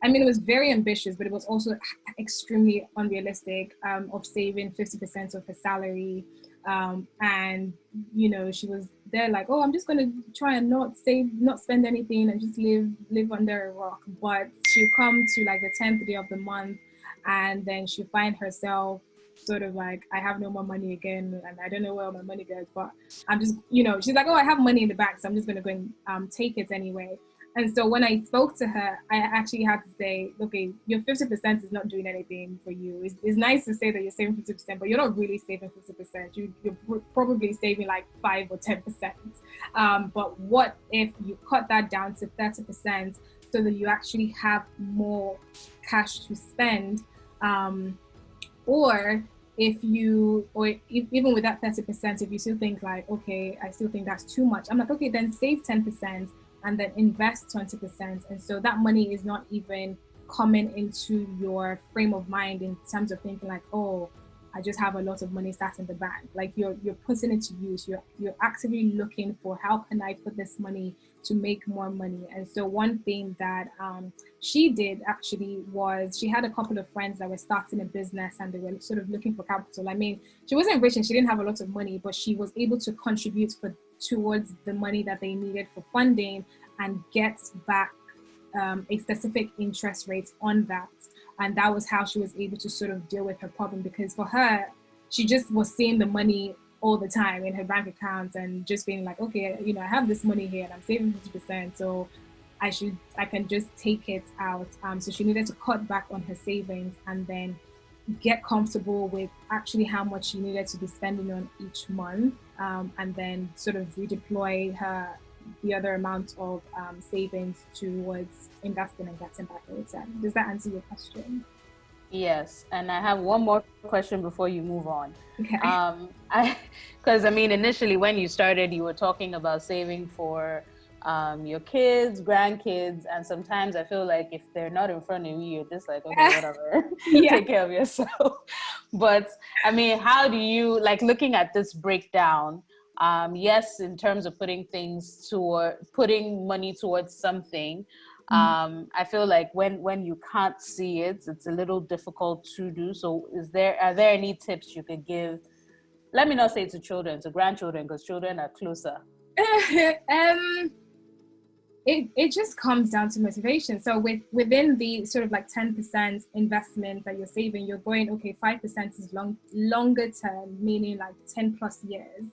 I mean, it was very ambitious, but it was also extremely unrealistic, of saving 50% of her salary. And, you know, she was there like, oh, I'm just going to try and not save, not spend anything, and just live under a rock. But she'll come to like the 10th day of the month, and then she'll find herself sort of like, I have no more money again, and I don't know where all my money goes, but I'm just, you know, she's like, oh, I have money in the bank, so I'm just going to go and take it anyway. And so when I spoke to her, I actually had to say, okay, your 50% is not doing anything for you. It's nice to say that you're saving 50%, but you're not really saving 50%. You're probably saving like 5 or 10%. But what if you cut that down to 30%, so that you actually have more cash to spend. Or if you, or even with that 30%, if you still think like, okay, I still think that's too much, I'm like, okay, then save 10% and then invest 20%. And so that money is not even coming into your frame of mind in terms of thinking like, oh, I just have a lot of money sat in the bank. Like you're putting it to use. You're actively looking for, how can I put this money to make more money? And so one thing that she did actually was, she had a couple of friends that were starting a business and they were sort of looking for capital. I mean, she wasn't rich and she didn't have a lot of money, but she was able to contribute towards the money that they needed for funding and get back a specific interest rate on that. And that was how she was able to sort of deal with her problem, because for her, she just was seeing the money all the time in her bank account and just being like, okay, I have this money here and I'm saving 50%, so I can just take it out. So she needed to cut back on her savings and then get comfortable with actually how much she needed to be spending on each month, and then sort of redeploy the other amount of savings towards investing and getting back a return. Does that answer your question? Yes, and I have one more question before you move on. Okay. Because initially when you started, you were talking about saving for your kids, grandkids, and sometimes I feel like if they're not in front of you, you're just like, okay, whatever, take care of yourself. But how do you, like, looking at this breakdown? Yes, in terms of putting money towards something, I feel like when you can't see it, it's a little difficult to do. So are there any tips you could give? Let me not say to children, to grandchildren, because children are closer. It just comes down to motivation. So within the sort of like 10% investment that you're saving, you're going, okay, 5% is longer term, meaning like 10 plus years.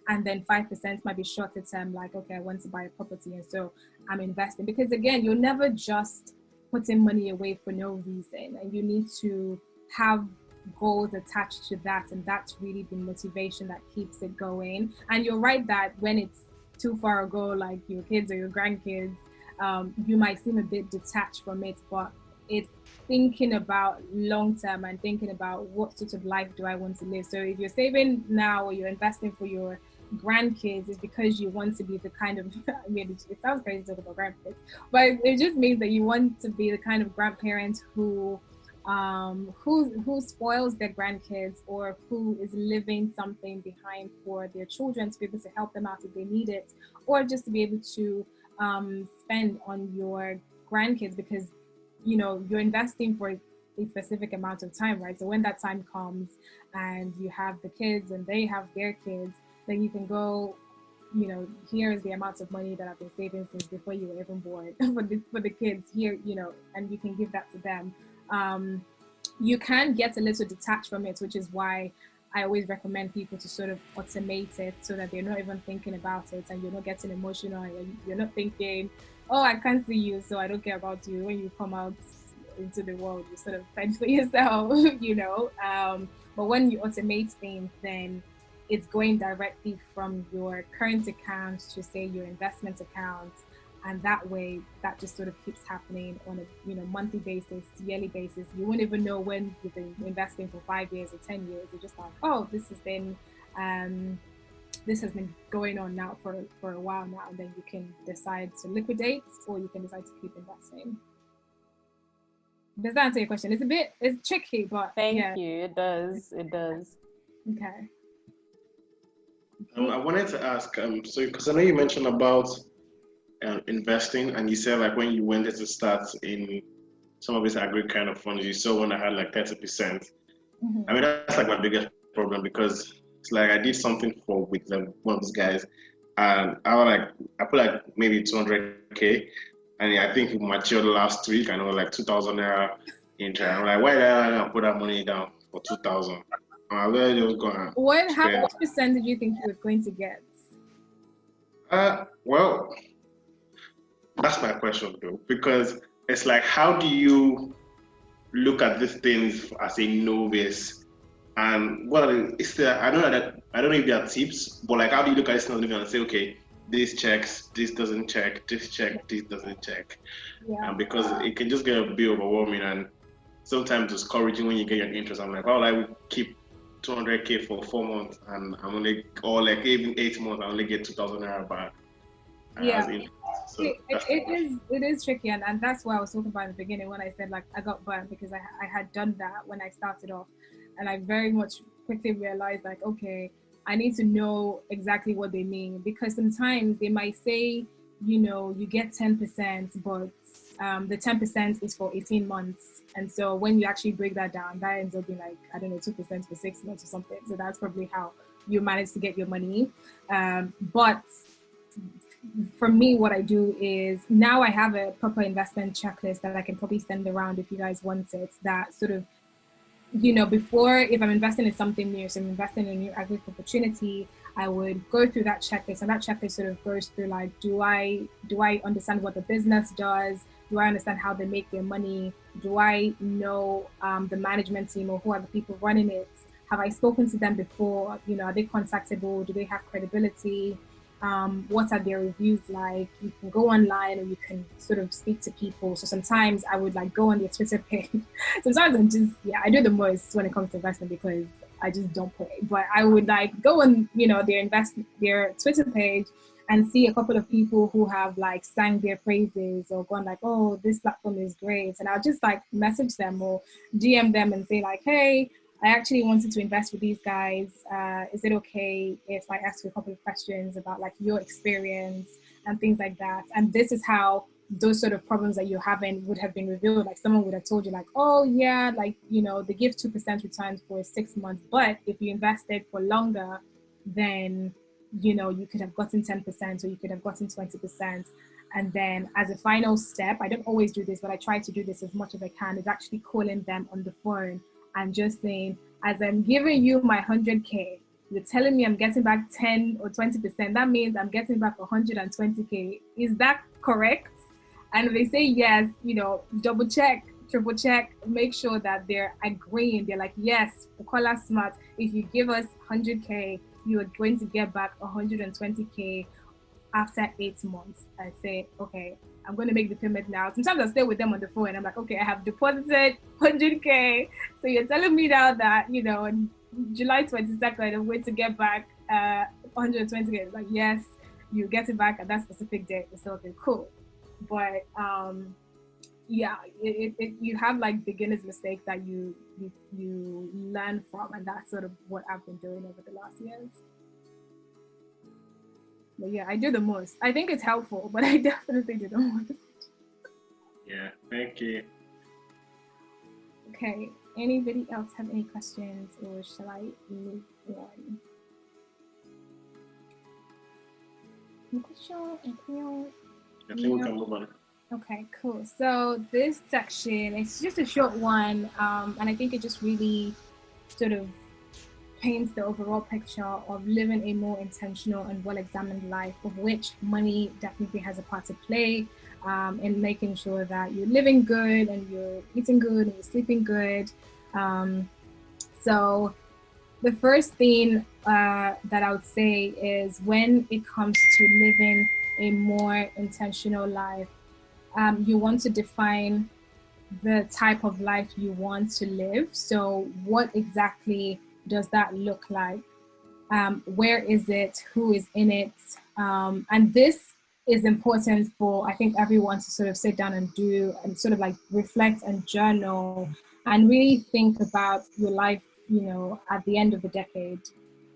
And then 5% might be shorter term, like, okay, I want to buy a property, and so I'm investing. Because again, you're never just putting money away for no reason, and you need to have goals attached to that, and that's really the motivation that keeps it going. And you're right that when it's too far ago, like your kids or your grandkids, you might seem a bit detached from it, but it's thinking about long term and thinking about what sort of life do I want to live. So if you're saving now or you're investing for your grandkids, it's because you want to be the kind of, it sounds crazy to talk about grandkids, but it just means that you want to be the kind of grandparent who spoils their grandkids, or who is leaving something behind for their children to be able to help them out if they need it, or just to be able to spend on your grandkids, because you're investing for a specific amount of time, right? So when that time comes and you have the kids and they have their kids, then you can go, here is the amount of money that I've been saving since before you were even born for the kids here, and you can give that to them. You can get a little detached from it, which is why I always recommend people to sort of automate it, so that they're not even thinking about it, and you're not getting emotional, and you're not thinking, oh, I can't see you, so I don't care about you. When you come out into the world, you sort of fend for yourself, but when you automate things, then it's going directly from your current account to, say, your investment account. And that way, that just sort of keeps happening on a monthly basis, yearly basis. You won't even know when you've been investing for 5 years or 10 years. You're just like, oh, this has been going on now for a while now. And then you can decide to liquidate, or you can decide to keep investing. Does that answer your question? It's tricky, but thank you. It does. Okay. I wanted to ask, so because I know you mentioned about investing, and you said like when you wanted to start in some of these agri kind of funds, you saw one that had like 30%. Mm-hmm. I mean, that's like my biggest problem, because it's like I did something with one of these guys, and I put like maybe 200K, and I think it matured last week, and it was like 2,000 naira interest. I'm like, why did I put that money down for 2,000? I really just go and what percent did you think you were going to get? Well, that's my question though, because it's like, how do you look at these things as a novice? And I don't know if there are tips, but like, how do you look at this and say, okay, this checks, this doesn't check, this doesn't check. Yeah. Because it can just get a bit overwhelming and sometimes discouraging when you get your interest. I'm like, why would I keep 200K for 4 months and I'm only, or like even 8 months, I only get 2,000 naira back. Yeah. So it is tricky, and that's why I was talking about in the beginning when I said like I got burnt, because I had done that when I started off, and I very much quickly realized like, okay, I need to know exactly what they mean, because sometimes they might say, you get 10%, but the 10% is for 18 months, and so when you actually break that down, that ends up being like, I don't know, 2% for 6 months or something. So that's probably how you manage to get your money. But for me, what I do is now I have a proper investment checklist that I can probably send around if you guys want it, that sort of, before, if I'm investing in something new, so I'm investing in a new agri opportunity, I would go through that checklist, and that checklist sort of goes through like, do I understand what the business does? Do I understand how they make their money? Do I know the management team, or who are the people running it? Have I spoken to them before? Are they contactable? Do they have credibility? What are their reviews like? You can go online, or you can sort of speak to people. So sometimes I would like go on their Twitter page. Sometimes I do the most when it comes to investment because I just don't play. But I would like go on, their Twitter page and see a couple of people who have like sang their praises or gone like, oh, this platform is great. And I'll just like message them or DM them and say like, hey, I actually wanted to invest with these guys. Is it okay if I ask you a couple of questions about like your experience and things like that? And this is how those sort of problems that you're having would have been revealed. Like someone would have told you like, oh yeah, like, they give 2% returns for 6 months. But if you invested for longer, then, you could have gotten 10% or you could have gotten 20%. And then as a final step, I don't always do this, but I try to do this as much as I can, is actually calling them on the phone and just saying, as I'm giving you my 100K, you're telling me I'm getting back 10 or 20%. That means I'm getting back 120K. Is that correct? And if they say yes, double check, triple check, make sure that they're agreeing. They're like, yes, Bukola Smart, if you give us 100K, you are going to get back 120K after 8 months. I say, okay, I'm going to make the payment now. Sometimes I stay with them on the phone and I'm like, okay, I have deposited 100K. So you're telling me now that, on July 22nd, I'm going to get back 120K. Like, yes, you get it back at that specific date. It's okay, cool. But you have like beginner's mistakes that you learn from, and that's sort of what I've been doing over the last years. But yeah, I do the most. I think it's helpful, but I definitely do the most. Yeah, thank you. Okay, anybody else have any questions, or shall I move on? Any question? I think we can move on. Okay, cool. So this section, it's just a short one, and I think it just really sort of paints the overall picture of living a more intentional and well-examined life, of which money definitely has a part to play in making sure that you're living good and you're eating good and you're sleeping good. So the first thing that I would say is, when it comes to living a more intentional life, you want to define the type of life you want to live. So what exactly does that look like? Where is it? Who is in it? And this is important for, I think, everyone to sort of sit down and do, and sort of like reflect and journal and really think about your life, at the end of the decade,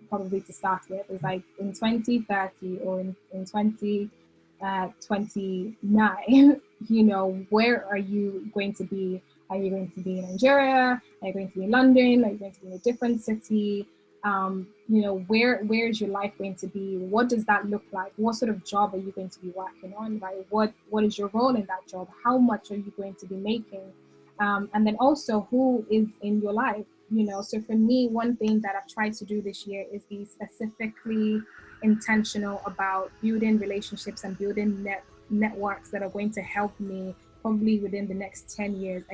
probably to start with. It's like in 2030 or in 2029, where are you going to be? Are you going to be in Nigeria? Are you going to be in London? Are you going to be in a different city? Where is your life going to be? What does that look like? What sort of job are you going to be working on, right? What is your role in that job? How much are you going to be making? And then also, who is in your life? So for me, one thing that I've tried to do this year is be specifically intentional about building relationships and building networks that are going to help me probably within the next 10 years,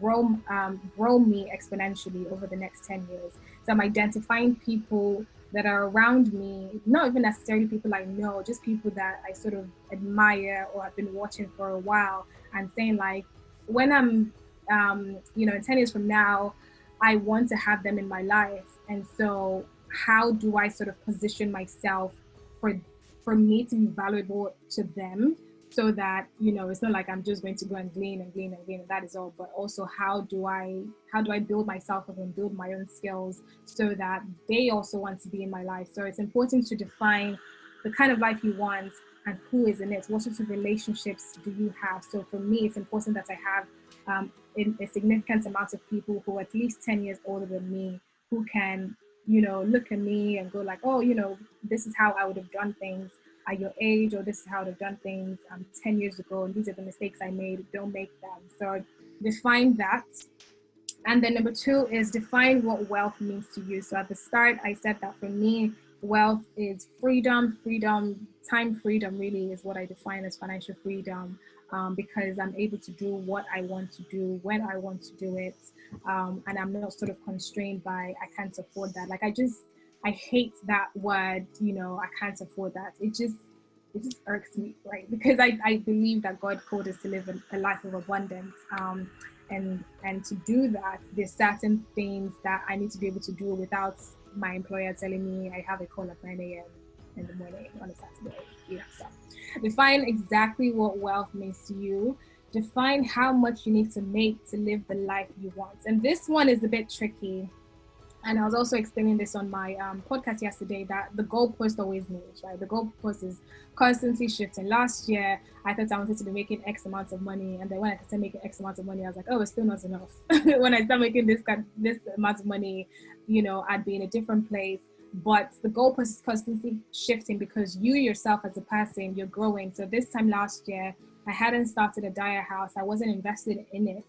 grow me exponentially over the next 10 years. So I'm identifying people that are around me, not even necessarily people I know, just people that I sort of admire or have been watching for a while, and saying like, when I'm, in 10 years from now, I want to have them in my life. And so how do I sort of position myself for me to be valuable to them, so that it's not like I'm just going to go and glean and glean and glean and that is all, but also how do I build myself up and build my own skills so that they also want to be in my life. So it's important to define the kind of life you want and who is in it. What sorts of relationships do you have? So for me, it's important that I have a significant amount of people who are at least 10 years older than me, who can look at me and go like, oh, this is how I would have done things at your age, or this is how I would have done things 10 years ago, and these are the mistakes I made, don't make them. So define that. And then number 2 is define what wealth means to you. So at the start, I said that for me, wealth is freedom, time freedom really is what I define as financial freedom, because I'm able to do what I want to do, when I want to do it. And I'm not sort of constrained by, I can't afford that. Like I hate that word, I can't afford that. It just irks me, right? Because I believe that God called us to live a life of abundance. And to do that, there's certain things that I need to be able to do without my employer telling me I have a call at 9 a.m. in the morning on a Saturday. So define exactly what wealth means to you. Define how much you need to make to live the life you want. And this one is a bit tricky. And I was also explaining this on my podcast yesterday, that the goalpost always moves, right? The goalpost is constantly shifting. Last year, I thought I wanted to be making X amount of money. And then when I started making X amount of money, I was like, oh, it's still not enough. When I start making this amount of money, I'd be in a different place. But the goalpost is constantly shifting because you yourself as a person, you're growing. So this time last year, I hadn't started a Dyer house. I wasn't invested in it.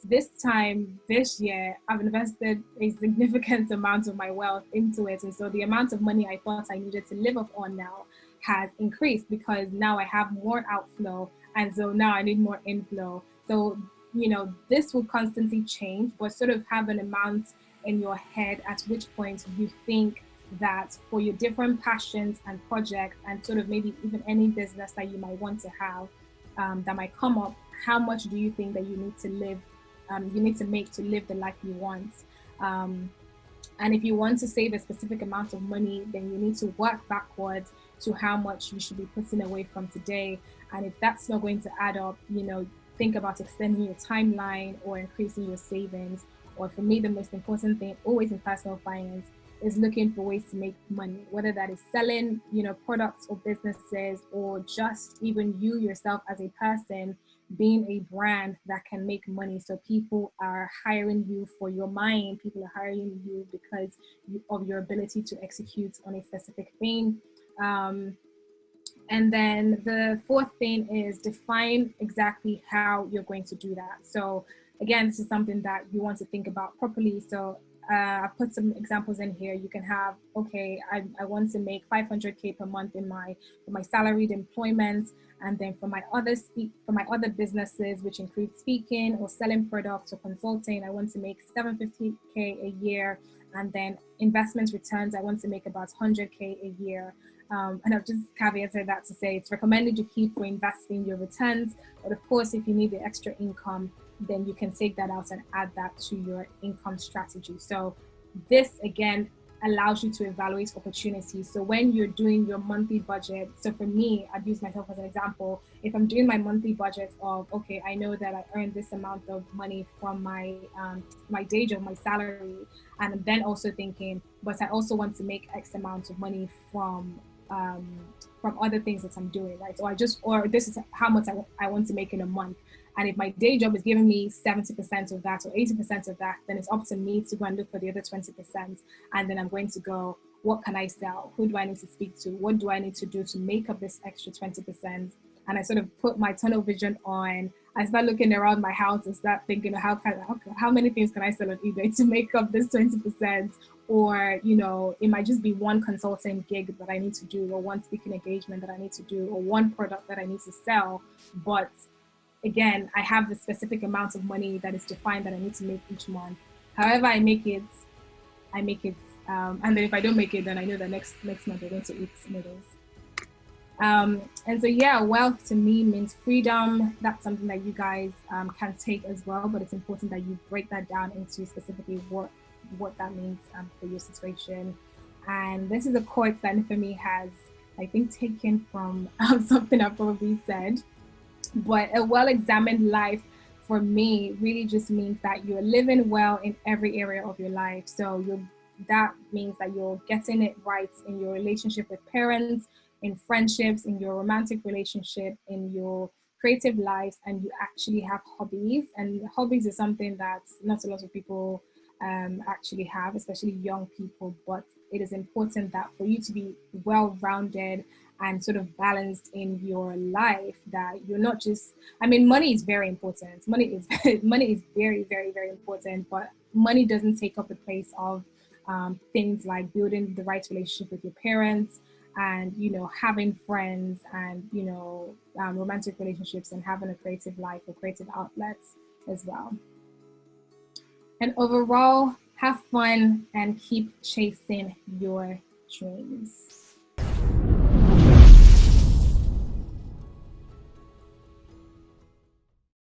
This time, this year, I've invested a significant amount of my wealth into it. And so the amount of money I thought I needed to live off on now has increased, because now I have more outflow. And so now I need more inflow. So, this will constantly change, but sort of have an amount in your head at which point you think that for your different passions and projects, and sort of maybe even any business that you might want to have that might come up, how much do you think that you need to make to live the life you want? And if you want to save a specific amount of money, then you need to work backwards to how much you should be putting away from today. And if that's not going to add up, think about extending your timeline or increasing your savings. Or for me, the most important thing always in personal finance is looking for ways to make money, whether that is selling, products or businesses, or just even you yourself as a person being a brand that can make money. So people are hiring you for your mind. People are hiring you because of your ability to execute on a specific thing. And then the 4th thing is define exactly how you're going to do that. So again, this is something that you want to think about properly. So I put some examples in here. You can have, okay, I want to make 500K per month in my salaried employment, and then for my other businesses, which include speaking or selling products or consulting, I want to make 750K a year, and then investment returns, I want to make about 100K a year. And I've just caveated that to say it's recommended you keep reinvesting your returns, but of course, if you need the extra income, then you can take that out and add that to your income strategy. So this again allows you to evaluate opportunities. So when you're doing your monthly budget, so for me, I'd use myself as an example. If I'm doing my monthly budget of, okay, I know that I earn this amount of money from my day job, my salary, and I'm then also thinking, but I also want to make X amount of money from other things that I'm doing, right? Or this is how much I want to make in a month. And if my day job is giving me 70% of that or 80% of that, then it's up to me to go and look for the other 20%. And then I'm going to go, what can I sell? Who do I need to speak to? What do I need to do to make up this extra 20%? And I sort of put my tunnel vision on. I start looking around my house and start thinking, how many things can I sell on eBay to make up this 20%? Or, it might just be one consulting gig that I need to do, or one speaking engagement that I need to do, or one product that I need to sell. But again, I have the specific amount of money that is defined that I need to make each month. However I make it And then if I don't make it, then I know that next month we're going to eat noodles. And so yeah, wealth to me means freedom. That's something that you guys can take as well, but it's important that you break that down into specifically what that means for your situation. And this is a quote that Nifemi has, I think, taken from something I probably said. But a well-examined life for me really just means that you're living well in every area of your life. So that means that you're getting it right in your relationship with parents, in friendships, in your romantic relationship, in your creative lives, and you actually have hobbies. And hobbies is something that not a lot of people actually have, especially young people. But it is important that for you to be well-rounded and sort of balanced in your life, that you're not just, I mean, money is very important. Money is money is very, very, very important, but money doesn't take up the place of things like building the right relationship with your parents, and having friends, and romantic relationships, and having a creative life or creative outlets as well. And overall, have fun and keep chasing your dreams.